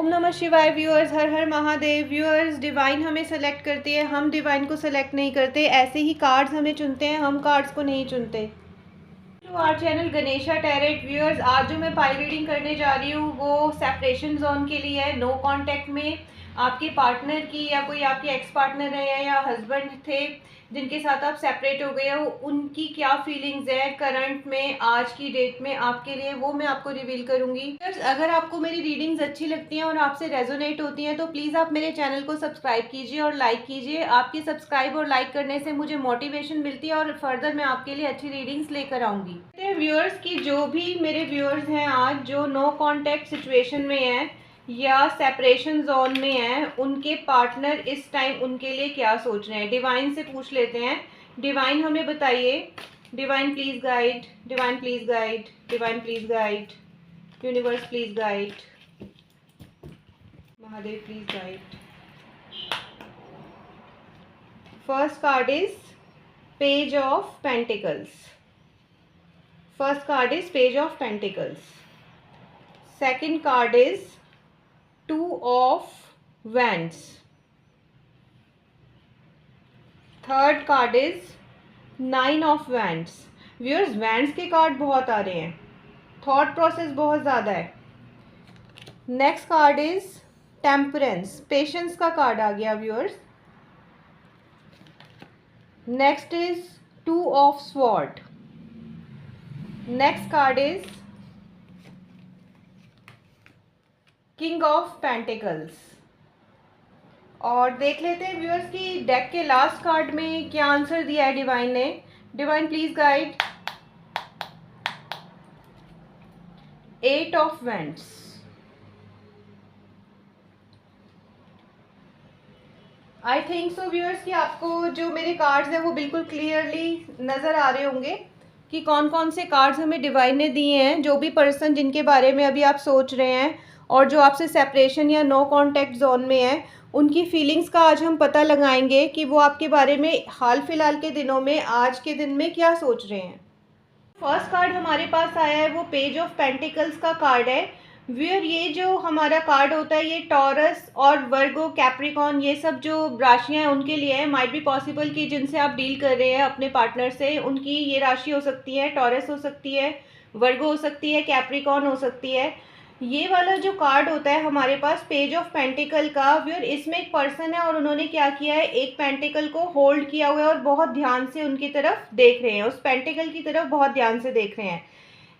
ओम नमः शिवाय व्यूअर्स, हर हर Mahadev viewers. Divine हमें सेलेक्ट करती है, हम डिवाइन को सेलेक्ट नहीं करते। ऐसे ही कार्ड्स हमें चुनते हैं, हम कार्ड्स को नहीं चुनते। To our channel Ganesha tarot viewers, आज जो मैं पाई रीडिंग करने जा रही हूँ वो सेपरेशन जोन के लिए है। नो कांटेक्ट में आपके पार्टनर की या कोई आपके एक्स पार्टनर है या हस्बैंड थे जिनके साथ आप सेपरेट हो गए हो, उनकी क्या फीलिंग्स है करंट में, आज की डेट में आपके लिए, वो मैं आपको रिवील करूंगी। अगर आपको मेरी रीडिंग्स अच्छी लगती हैं और आपसे रेजोनेट होती हैं तो प्लीज़ आप मेरे चैनल को सब्सक्राइब कीजिए और लाइक कीजिए। आपके सब्सक्राइब और लाइक करने से मुझे मोटिवेशन मिलती है और फर्दर मैं आपके लिए अच्छी रीडिंग्स लेकर आऊँगी। व्यूअर्स की जो भी मेरे व्यूअर्स हैं आज जो नो कॉन्टैक्ट सिचुएशन में है या सेपरेशन जोन में है, उनके पार्टनर इस टाइम उनके लिए क्या सोच रहे हैं, डिवाइन से पूछ लेते हैं। डिवाइन हमें बताइए। Divine please guide, divine please guide, divine please guide, universe please guide, Mahadev please guide. First card is page of pentacles. First card is page of pentacles. Second card is two of wands. Third card is nine of wands. Viewers, wands के card बहुत आ रहे हैं, thought process बहुत ज़्यादा है। Next card is temperance, patience का card आ गया viewers. Next is two of sword. Next card is king of pentacles. और देख लेते हैं व्यूअर्स की डेक के लास्ट कार्ड में क्या आंसर दिया है डिवाइन ने। Divine please guide. Eight of wands. I think so viewers कि आपको जो मेरे कार्ड्स हैं वो बिल्कुल क्लियरली नज़र आ रहे होंगे कि कौन कौन से कार्ड्स हमें डिवाइन ने दिए हैं। जो भी पर्सन जिनके बारे में अभी आप सोच रहे हैं और जो आपसे सेपरेशन या नो कांटेक्ट जोन में है, उनकी फीलिंग्स का आज हम पता लगाएंगे कि वो आपके बारे में हाल फिलहाल के दिनों में, आज के दिन में क्या सोच रहे हैं। फर्स्ट कार्ड हमारे पास आया है वो पेज ऑफ पेंटिकल्स का कार्ड है। व्यूअर, ये जो हमारा कार्ड होता है ये टॉरस और वर्गो, कैप्रिकॉन, ये सब जो राशियां हैं उनके लिए है। माइट बी पॉसिबल कि जिनसे आप डील कर रहे हैं अपने पार्टनर से, उनकी ये राशि हो सकती है, टॉरस हो सकती है, वर्गो हो सकती है, कैप्रिकॉन हो सकती है। ये वाला जो कार्ड होता है हमारे पास पेज ऑफ पेंटिकल का, व्यूअर, इसमें एक पर्सन है और उन्होंने क्या किया है, एक पेंटिकल को होल्ड किया हुआ है और बहुत ध्यान से उनकी तरफ देख रहे हैं, उस पेंटिकल की तरफ बहुत ध्यान से देख रहे हैं।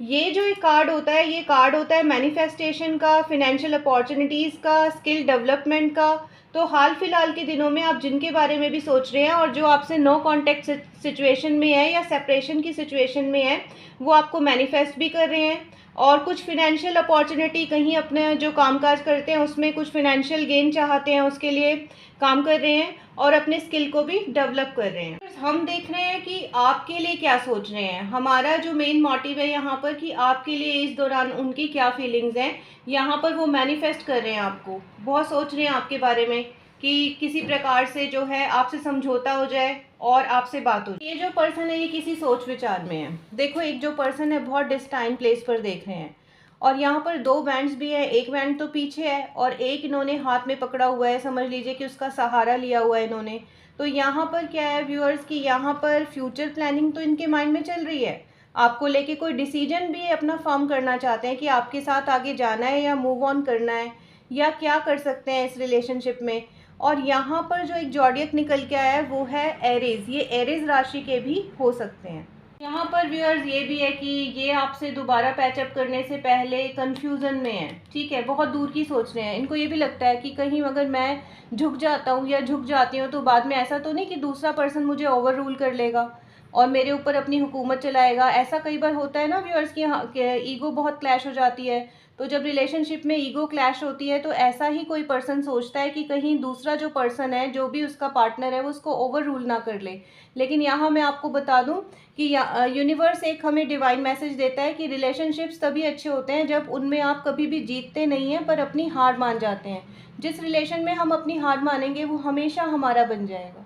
ये जो एक कार्ड होता है, ये कार्ड होता है मैनिफेस्टेशन का, फिनेंशियल अपॉर्चुनिटीज़ का, स्किल डेवलपमेंट का। तो हाल फिलहाल के दिनों में आप जिनके बारे में भी सोच रहे हैं और जो आपसे नो कांटेक्ट सिचुएशन में है या सेपरेशन की सिचुएशन में है, वो आपको मैनिफेस्ट भी कर रहे हैं और कुछ फिनेंशियल अपॉर्चुनिटी, कहीं अपने जो कामकाज करते हैं उसमें कुछ फिनेंशियल गेन चाहते हैं, उसके लिए काम कर रहे हैं और अपने स्किल को भी डेवलप कर रहे हैं। हम देख रहे हैं कि आपके लिए क्या सोच रहे हैं। हमारा जो मेन मोटिव है यहाँ पर कि आपके लिए इस दौरान उनकी क्या फीलिंग्स हैं, यहाँ पर वो मैनिफेस्ट कर रहे हैं, आपको बहुत सोच रहे हैं आपके बारे में कि किसी प्रकार से जो है आपसे समझौता हो जाए और आपसे बात हो जाए। ये जो पर्सन है ये किसी सोच विचार में है। देखो, एक जो पर्सन है बहुत डिस्टाइन प्लेस पर देख रहे हैं और यहाँ पर दो बैंड्स भी हैं। एक बैंड तो पीछे है और एक इन्होंने हाथ में पकड़ा हुआ है, समझ लीजिए कि उसका सहारा लिया हुआ है इन्होंने। तो यहाँ पर क्या है व्यूअर्स कि यहाँ पर फ्यूचर प्लानिंग तो इनके माइंड में चल रही है, आपको लेके कोई डिसीजन भी अपना फॉर्म करना चाहते हैं कि आपके साथ आगे जाना है या मूव ऑन करना है या क्या कर सकते हैं इस रिलेशनशिप में। और यहाँ पर जो एक जॉडियक निकल के आया है वो है एरीज। ये एरीज राशि के भी हो सकते हैं। यहाँ पर व्यूअर्स ये भी है कि ये आपसे दोबारा पैचअप करने से पहले कंफ्यूजन में है, ठीक है, बहुत दूर की सोच रहे हैं। इनको ये भी लगता है कि कहीं अगर मैं झुक जाता हूँ या झुक जाती हूँ तो बाद में ऐसा तो नहीं कि दूसरा पर्सन मुझे ओवर रूल कर लेगा और मेरे ऊपर अपनी हुकूमत चलाएगा। ऐसा कई बार होता है ना व्यूअर्स की ईगो बहुत क्लैश हो जाती है। तो जब रिलेशनशिप में ईगो क्लैश होती है तो ऐसा ही कोई पर्सन सोचता है कि कहीं दूसरा जो पर्सन है, जो भी उसका पार्टनर है, वो उसको ओवर रूल ना कर ले। लेकिन यहाँ मैं आपको बता दूं कि यूनिवर्स एक हमें डिवाइन मैसेज देता है कि रिलेशनशिप्स तभी अच्छे होते हैं जब उनमें आप कभी भी जीतते नहीं हैं पर अपनी हार मान जाते हैं। जिस रिलेशन में हम अपनी हार मानेंगे वो हमेशा हमारा बन जाएगा।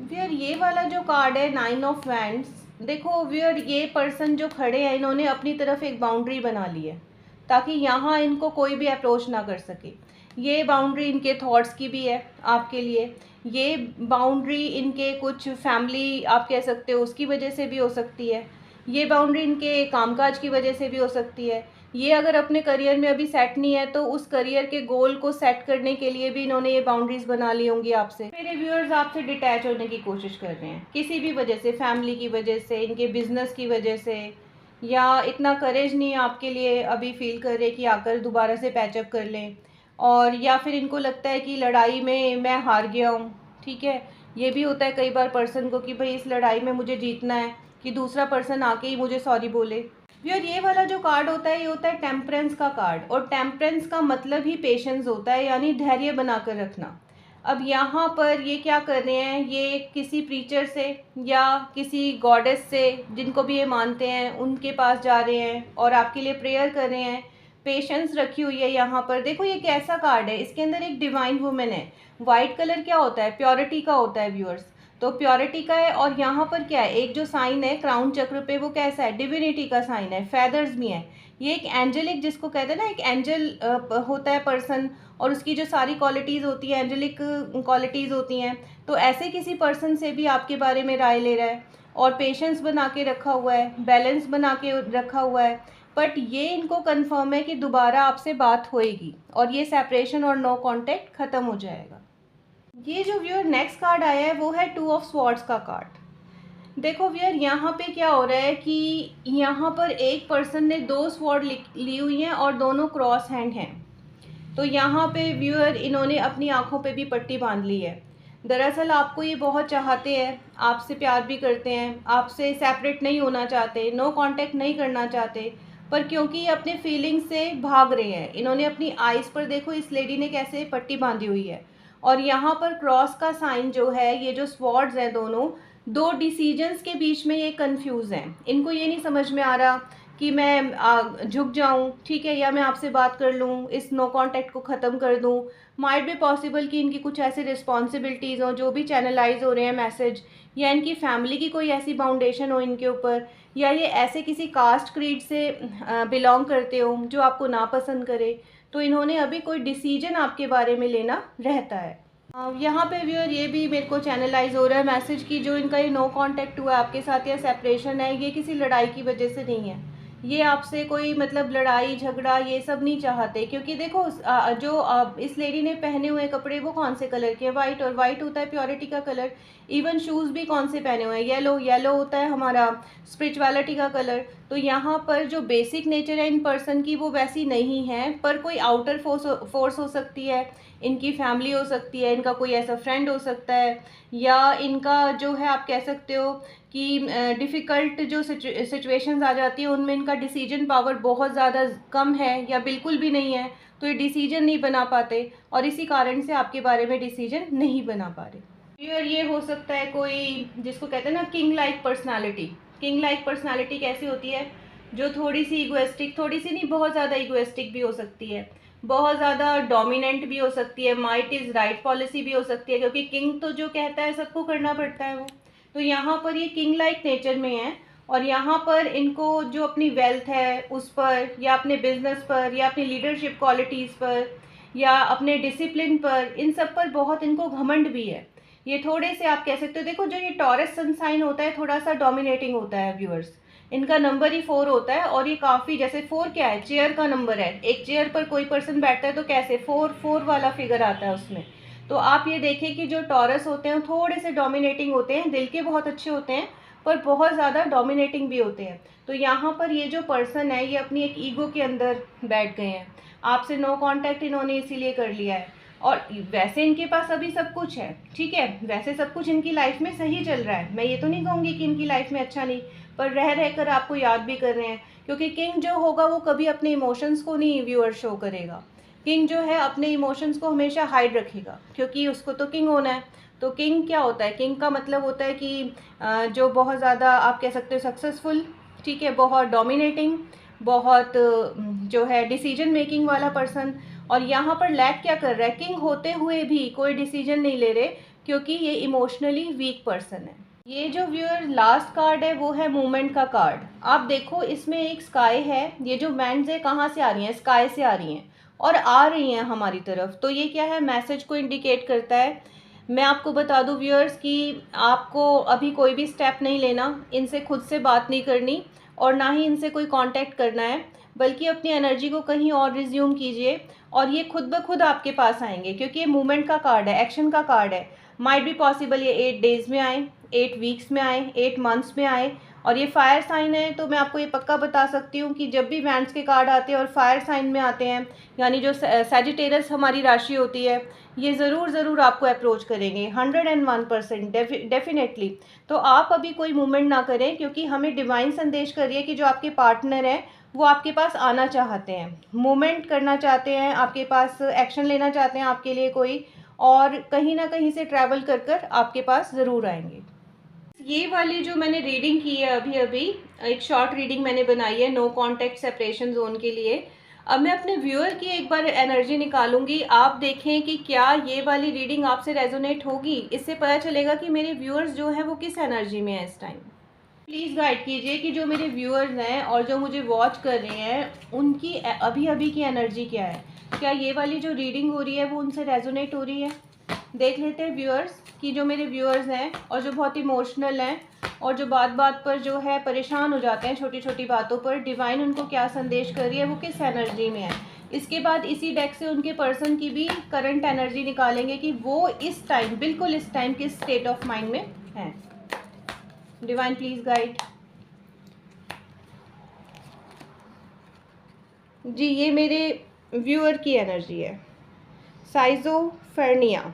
वियर, ये वाला जो कार्ड है नाइन ऑफ वैंड्स, देखो वियर, ये पर्सन जो खड़े हैं इन्होंने अपनी तरफ एक बाउंड्री बना ली है। ताकि यहाँ इनको कोई भी अप्रोच ना कर सके। ये बाउंड्री इनके थॉट्स की भी है आपके लिए, ये बाउंड्री इनके कुछ फैमिली आप कह सकते हो उसकी वजह से भी हो सकती है, ये बाउंड्री इनके कामकाज की वजह से भी हो सकती है। ये अगर अपने करियर में अभी सेट नहीं है तो उस करियर के गोल को सेट करने के लिए भी इन्होंने ये बाउंड्रीज बना ली होंगी आपसे। मेरे व्यूअर्स आपसे डिटैच होने की कोशिश कर रहे हैं किसी भी वजह से, फैमिली की वजह से, इनके बिजनेस की वजह से, या इतना करेज नहीं है आपके लिए अभी फील कर रहे कि आकर दोबारा से पैचअप कर लें, और या फिर इनको लगता है कि लड़ाई में मैं हार गया हूँ। ठीक है, ये भी होता है कई बार पर्सन को कि भाई इस लड़ाई में मुझे जीतना है कि दूसरा पर्सन आके ही मुझे सॉरी बोले। यार ये वाला जो कार्ड होता है ये होता है टेम्परेंस का कार्ड, और टेम्परेंस का मतलब ही पेशेंस होता है, यानी धैर्य बनाकर रखना। अब यहाँ पर ये क्या कर रहे हैं, ये किसी प्रीचर से या किसी गॉडेस से जिनको भी ये मानते हैं उनके पास जा रहे हैं और आपके लिए प्रेयर कर रहे हैं। पेशेंस रखी हुई है यहाँ पर। देखो ये कैसा कार्ड है, इसके अंदर एक डिवाइन वुमेन है। वाइट कलर क्या होता है, प्योरिटी का होता है व्यूअर्स, तो प्योरिटी का है। और यहाँ पर क्या है, एक जो साइन है क्राउन चक्र पे वो कैसा है, डिविनिटी का साइन है, फेदर्स भी हैं। ये एक एंजेलिक, जिसको कहते हैं ना, एक एंजल होता है पर्सन, और उसकी जो सारी क्वालिटीज़ होती है एंजेलिक क्वालिटीज़ होती हैं। तो ऐसे किसी पर्सन से भी आपके बारे में राय ले रहा है, और पेशेंस बना के रखा हुआ है, बैलेंस बना के रखा हुआ है। बट ये इनको कंफर्म है कि दोबारा आपसे बात होएगी और ये सेपरेशन और नो कांटेक्ट ख़त्म हो जाएगा। ये जो व्यूअर नेक्स्ट कार्ड आया है वो है 2 ऑफ स्वॉर्ड्स का कार्ड। देखो व्यूअर यहाँ पे क्या हो रहा है कि यहाँ पर एक पर्सन ने 2 स्वॉर्ड ली हुई हैं और दोनों क्रॉस हैंड हैं। तो यहाँ पे व्यूअर इन्होंने अपनी आंखों पे भी पट्टी बांध ली है। दरअसल आपको ये बहुत चाहते हैं, आपसे प्यार भी करते हैं, आपसे सेपरेट नहीं होना चाहते, नो कांटेक्ट नहीं करना चाहते, पर क्योंकि ये अपने फीलिंग्स से भाग रहे हैं, इन्होंने अपनी आइज़ पर देखो इस लेडी ने कैसे पट्टी बांधी हुई है। और यहाँ पर क्रॉस का साइन जो है, ये जो स्वॉर्ड्स हैं दोनों, 2 डिसीजंस के बीच में ये कंफ्यूज हैं। इनको ये नहीं समझ में आ रहा कि मैं झुक जाऊं, ठीक है, या मैं आपसे बात कर लूं, इस नो कांटेक्ट को ख़त्म कर दूं। माइट बी पॉसिबल कि इनकी कुछ ऐसी रिस्पॉन्सिबिलिटीज़ हों जो भी चैनलाइज हो रहे हैं मैसेज, या इनकी फैमिली की कोई ऐसी बाउंडेशन हो इनके ऊपर, या ये ऐसे किसी कास्ट क्रीड से बिलोंग करते हो जो आपको नापसंद करे। तो इन्होंने अभी कोई डिसीजन आपके बारे में लेना रहता है। यहाँ पे व्यूअर ये भी मेरे को चैनलाइज हो रहा है मैसेज की, जो इनका ये नो कांटेक्ट हुआ है आपके साथ या सेपरेशन है, ये किसी लड़ाई की वजह से नहीं है। ये आपसे कोई मतलब लड़ाई झगड़ा ये सब नहीं चाहते, क्योंकि देखो जो इस लेडी ने पहने हुए कपड़े वो कौन से कलर के हैं, वाइट, और वाइट होता है प्योरिटी का कलर। इवन शूज़ भी कौन से पहने हुए हैं, येलो, येलो होता है हमारा स्पिरिचुअलिटी का कलर। तो यहाँ पर जो बेसिक नेचर है इन पर्सन की वो वैसी नहीं है, पर कोई आउटर फोर्स हो सकती है, इनकी फैमिली हो सकती है, इनका कोई ऐसा फ्रेंड हो सकता है, या इनका जो है आप कह सकते हो कि डिफ़िकल्ट जो सिचुएशंस आ जाती है उनमें इनका डिसीजन पावर बहुत ज़्यादा कम है या बिल्कुल भी नहीं है, तो ये डिसीजन नहीं बना पाते और इसी कारण से आपके बारे में डिसीजन नहीं बना पा रहे। फिर ये हो सकता है कोई जिसको कहते हैं ना king like personality. King like personality कैसी होती है, जो थोड़ी सी इगोइस्टिक, थोड़ी सी नहीं बहुत ज़्यादा इगोइस्टिक भी हो सकती है, बहुत ज़्यादा डोमिनेंट भी हो सकती है, माइट इज़ राइट पॉलिसी भी हो सकती है, क्योंकि किंग तो जो कहता है सबको करना पड़ता है वो। तो यहाँ पर ये किंग लाइक नेचर में है, और यहाँ पर इनको जो अपनी वेल्थ है उस पर, या अपने बिजनेस पर, या अपनी लीडरशिप क्वालिटीज़ पर, या अपने डिसिप्लिन पर, इन सब पर बहुत इनको घमंड भी है। ये थोड़े से आप कह सकते हो, देखो जो ये टॉरस सन साइन होता है थोड़ा सा डोमिनेटिंग होता है व्यूअर्स, इनका नंबर ही 4 होता है, और ये काफ़ी, जैसे 4 क्या है, चेयर का नंबर है, एक चेयर पर कोई पर्सन बैठता है तो कैसे 4 वाला फिगर आता है उसमें। तो आप ये देखें कि जो टॉरस होते हैं थोड़े से डोमिनेटिंग होते हैं, दिल के बहुत अच्छे होते हैं पर बहुत ज़्यादा डोमिनेटिंग भी होते हैं। तो यहाँ पर ये जो पर्सन है ये अपनी एक ईगो के अंदर बैठ गए हैं, आपसे नो कांटेक्ट इन्होंने इसीलिए कर लिया है। और वैसे इनके पास अभी सब कुछ है, ठीक है, वैसे सब कुछ इनकी लाइफ में सही चल रहा है, मैं ये तो नहीं कहूँगी कि इनकी लाइफ में अच्छा नहीं, पर रह रहकर आपको याद भी कर रहे हैं, क्योंकि किंग जो होगा वो कभी अपने इमोशंस को नहीं व्यूअर शो करेगा। किंग जो है अपने इमोशंस को हमेशा हाइड रखेगा, क्योंकि उसको तो किंग होना है। तो किंग क्या होता है, किंग का मतलब होता है कि जो बहुत ज़्यादा आप कह सकते हो सक्सेसफुल, ठीक है, बहुत डोमिनेटिंग, बहुत जो है डिसीजन मेकिंग वाला पर्सन। और यहाँ पर लैक क्या कर रहा है, किंग होते हुए भी कोई डिसीजन नहीं ले रहे, क्योंकि ये इमोशनली वीक पर्सन है। ये जो व्यूअर लास्ट कार्ड है वो है मूवमेंट का कार्ड। आप देखो इसमें एक स्काई है, ये जो बैंड्स है कहाँ से आ रही हैं, स्काई से आ रही हैं और आ रही हैं हमारी तरफ। तो ये क्या है, मैसेज को इंडिकेट करता है। मैं आपको बता दूं व्यूअर्स कि आपको अभी कोई भी स्टेप नहीं लेना, इनसे खुद से बात नहीं करनी और ना ही इनसे कोई कांटेक्ट करना है, बल्कि अपनी एनर्जी को कहीं और रिज्यूम कीजिए और ये खुद ब खुद आपके पास आएंगे, क्योंकि ये मूवमेंट का कार्ड है, एक्शन का कार्ड है। माइट बी पॉसिबल ये 8 डेज़ में आए, 8 वीक्स में आए, 8 मंथ्स में आए। और ये फायर साइन है, तो मैं आपको ये पक्का बता सकती हूँ कि जब भी वैंड्स के कार्ड आते हैं और फायर साइन में आते हैं, यानी जो सैजिटेरियस हमारी राशि होती है, ये ज़रूर आपको अप्रोच करेंगे 101% डेफिनेटली। तो आप अभी कोई मूवमेंट ना करें, क्योंकि हमें डिवाइन संदेश कर रही है कि जो आपके पार्टनर हैं वो आपके पास आना चाहते हैं, मूवमेंट करना चाहते हैं, आपके पास एक्शन लेना चाहते हैं आपके लिए कोई, और कहीं ना कहीं से ट्रैवल कर कर आपके पास ज़रूर आएंगे। ये वाली जो मैंने रीडिंग की है अभी अभी, एक शॉर्ट रीडिंग मैंने बनाई है नो कांटेक्ट सेपरेशन जोन के लिए। अब मैं अपने व्यूअर की एक बार एनर्जी निकालूंगी, आप देखें कि क्या ये वाली रीडिंग आपसे रेजोनेट होगी। इससे पता चलेगा कि मेरे व्यूअर्स जो हैं वो किस एनर्जी में है इस टाइम। प्लीज़ गाइड कीजिए कि जो मेरे व्यूअर्स हैं और जो मुझे वॉच कर रहे हैं उनकी अभी अभी की एनर्जी क्या है। क्या ये वाली जो रीडिंग हो रही है वो उनसे रेजोनेट हो रही है। देख लेते हैं व्यूअर्स कि जो मेरे व्यूअर्स हैं और जो बहुत इमोशनल हैं और जो बात बात पर जो है परेशान हो जाते हैं छोटी छोटी बातों पर, डिवाइन उनको क्या संदेश कर रही है, वो किस एनर्जी में है। इसके बाद इसी डेक से उनके पर्सन की भी करंट एनर्जी निकालेंगे कि वो इस टाइम, बिल्कुल इस टाइम किस स्टेट ऑफ माइंड में हैं। Divine please guide. जी ये मेरे व्यूअर की एनर्जी है, साइजोफेर्निया।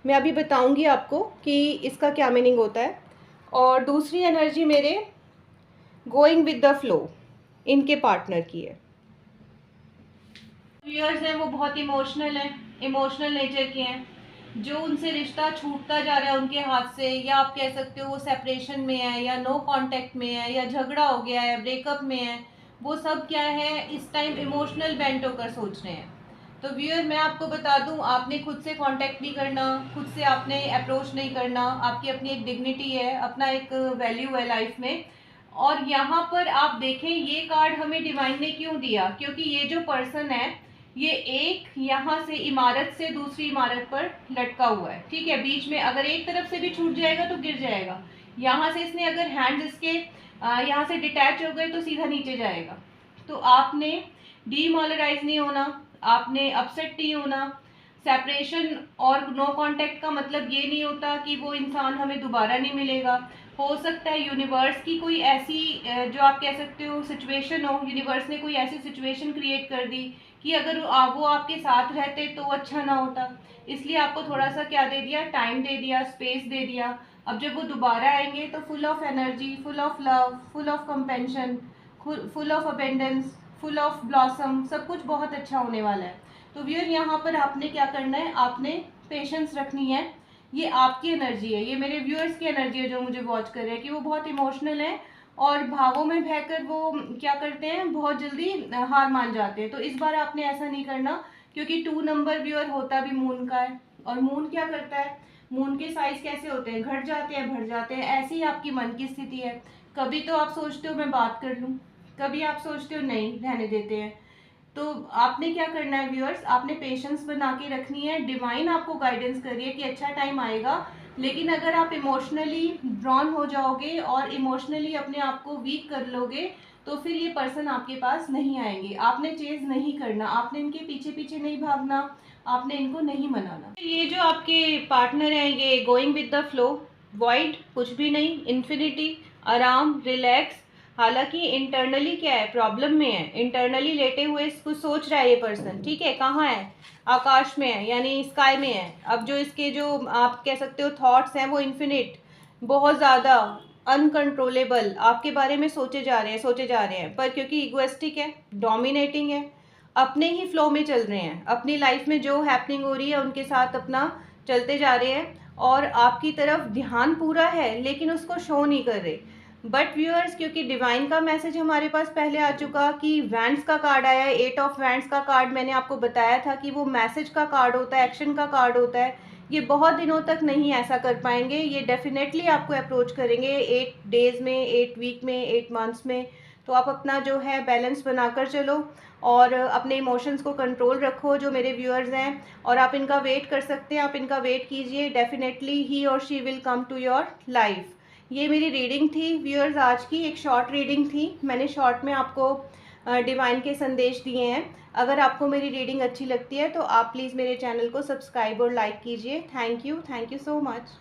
मैं अभी बताऊंगी आपको कि इसका क्या मीनिंग होता है। और दूसरी एनर्जी मेरे गोइंग विद द फ्लो, इनके पार्टनर की है। व्यूअर्स हैं वो बहुत इमोशनल हैं, इमोशनल नेचर के हैं। जो उनसे रिश्ता छूटता जा रहा है उनके हाथ से, या आप कह सकते हो वो सेपरेशन में है या नो कांटेक्ट में है या झगड़ा हो गया है, ब्रेकअप में है, वो सब क्या है इस टाइम इमोशनल बेंट होकर सोच रहे हैं। तो व्यूअर मैं आपको बता दूं, आपने खुद से कांटेक्ट नहीं करना, खुद से आपने अप्रोच नहीं करना। आपकी अपनी एक डिग्निटी है, अपना एक वैल्यू है लाइफ में। और यहाँ पर आप देखें ये कार्ड हमें डिवाइन ने क्यों दिया, क्योंकि ये जो पर्सन है ये एक यहाँ से इमारत से दूसरी इमारत पर लटका हुआ है, ठीक है। बीच में अगर एक तरफ से भी छूट जाएगा तो गिर जाएगा। यहाँ से इसने अगर हैंड्स इसके यहाँ से डिटैच हो गए तो सीधा नीचे जाएगा। तो आपने डीमोलराइज नहीं होना, आपने अपसेट नहीं होना। सेपरेशन और नो कांटेक्ट का मतलब ये नहीं होता कि वो इंसान हमें दोबारा नहीं मिलेगा। हो सकता है यूनिवर्स की कोई ऐसी जो आप कह सकते हो सिचुएशन हो, यूनिवर्स ने कोई ऐसी सिचुएशन क्रिएट कर दी कि अगर वो आपके साथ रहते तो अच्छा ना होता, इसलिए आपको थोड़ा सा क्या दे दिया, टाइम दे दिया, स्पेस दे दिया। अब जब वो दोबारा आएंगे तो full of energy, full of love, full of compassion, full of abundance, full of blossom, सब कुछ बहुत अच्छा होने वाला है। तो व्यूअर यहाँ पर आपने क्या करना है, आपने पेशेंस रखनी है। ये आपकी एनर्जी है, ये मेरे व्यूअर्स की एनर्जी है जो मुझे वॉच कर रहे हैं कि वो बहुत इमोशनल है और भावों में बहकर वो क्या करते हैं, बहुत जल्दी हार मान जाते हैं। तो इस बार आपने ऐसा नहीं करना, क्योंकि 2 नंबर व्यूअर होता भी मून का है। और मून क्या करता है, मून के साइज कैसे होते हैं, घट जाते हैं, बढ़ जाते हैं। ऐसी ही आपकी मन की स्थिति है। कभी तो आप सोचते हो मैं बात कर लूँ, कभी आप सोचते हो नहीं रहने देते हैं। तो आपने क्या करना है व्यूअर्स, आपने पेशेंस बना के रखनी है। डिवाइन आपको गाइडेंस कर रही है कि अच्छा टाइम आएगा, लेकिन अगर आप इमोशनली ड्रॉन हो जाओगे और इमोशनली अपने आप को वीक कर लोगे तो फिर ये पर्सन आपके पास नहीं आएंगे। आपने चेज नहीं करना, आपने इनके पीछे पीछे नहीं भागना, आपने इनको नहीं मनाना। ये जो आपके पार्टनर हैं ये going with the flow, void, कुछ भी नहीं, इन्फिनिटी, आराम, रिलैक्स। हालांकि इंटरनली क्या है, प्रॉब्लम में है, इंटरनली लेटे हुए कुछ सोच रहा है ये पर्सन, ठीक है। कहाँ है, आकाश में है, यानी स्काई में है। अब जो इसके जो आप कह सकते हो थॉट्स हैं वो इन्फिनिट, बहुत ज़्यादा अनकंट्रोलेबल आपके बारे में सोचे जा रहे हैं, पर क्योंकि इगोइस्टिक है, डोमिनेटिंग है, अपने ही फ्लो में चल रहे हैं, अपनी लाइफ में जो हैपनिंग हो रही है उनके साथ अपना चलते जा रहे हैं और आपकी तरफ ध्यान पूरा है लेकिन उसको शो नहीं कर रहे। बट व्यूअर्स, क्योंकि डिवाइन का मैसेज हमारे पास पहले आ चुका कि वैंड्स का कार्ड आया है, 8 ऑफ वैंड्स का कार्ड मैंने आपको बताया था कि वो मैसेज का कार्ड होता है, एक्शन का कार्ड होता है। ये बहुत दिनों तक नहीं ऐसा कर पाएंगे, ये डेफिनेटली आपको अप्रोच करेंगे 8 डेज़ में, 8 वीक में, 8 मंथ्स में। तो आप अपना जो है बैलेंस बनाकर चलो और अपने इमोशंस को कंट्रोल रखो जो मेरे व्यूअर्स हैं, और आप इनका वेट कर सकते हैं, आप इनका वेट कीजिए। डेफिनेटली ही और she will come to your life. ये मेरी रीडिंग थी व्यूअर्स, आज की एक शॉर्ट रीडिंग थी। मैंने शॉर्ट में आपको डिवाइन के संदेश दिए हैं। अगर आपको मेरी रीडिंग अच्छी लगती है तो आप प्लीज़ मेरे चैनल को सब्सक्राइब और लाइक कीजिए। Thank you so much.